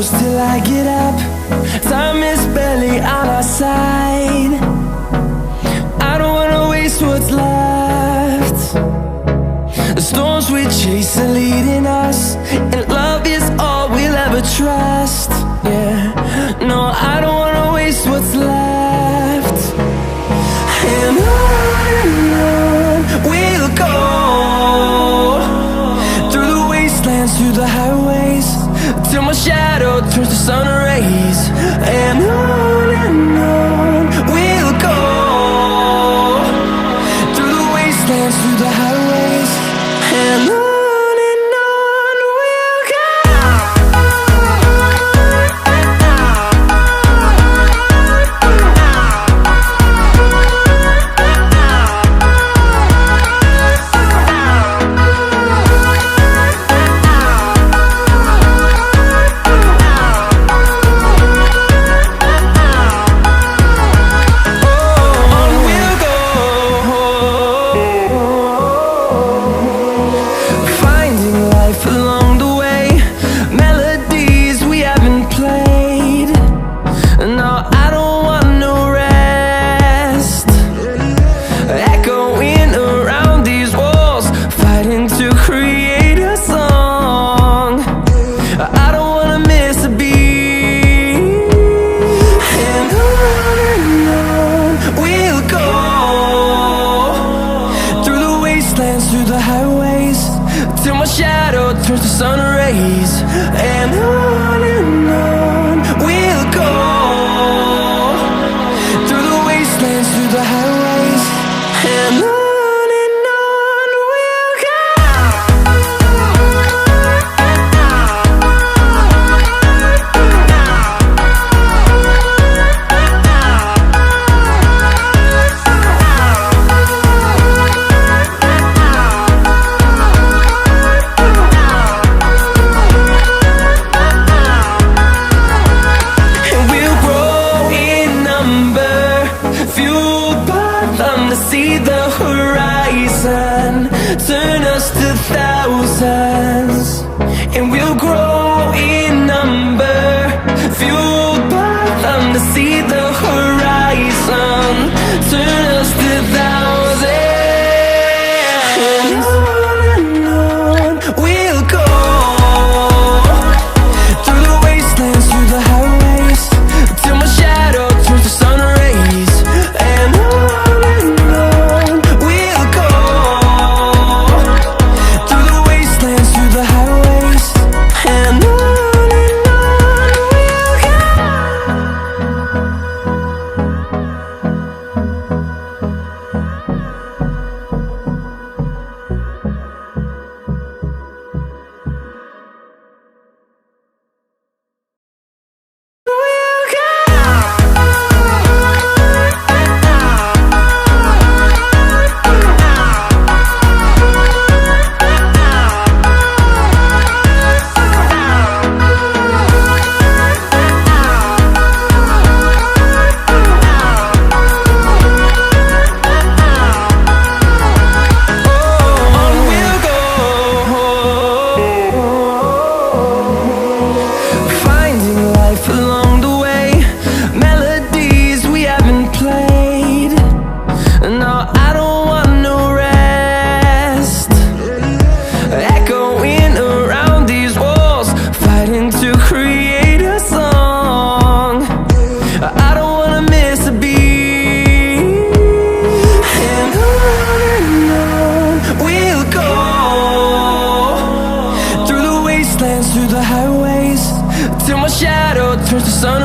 close till I get up. Time is barely on our side. I don't wanna waste what's left. The storms we chase are leading us, and love is all we'll ever trust. Yeah, no, I don't wanna waste what's left. And on we'll go, through the wastelands, through the highways, till my shadow turns to sun rays. And on we'll go, through the wastelands, through the highways, and on we'll go. Through the highways, till my shadow turns to sun rays. And on we'll go, through the wastelands, through the highways, and on we'll go. See the horizon, turn us to thousands, and we'll grow in number, fueled by them. To see the horizon, turn us to thousands, and on we'll go, through the wastelands, through the highways, till my shadow turns to sun rays. And through the highways, till my shadow turns to sun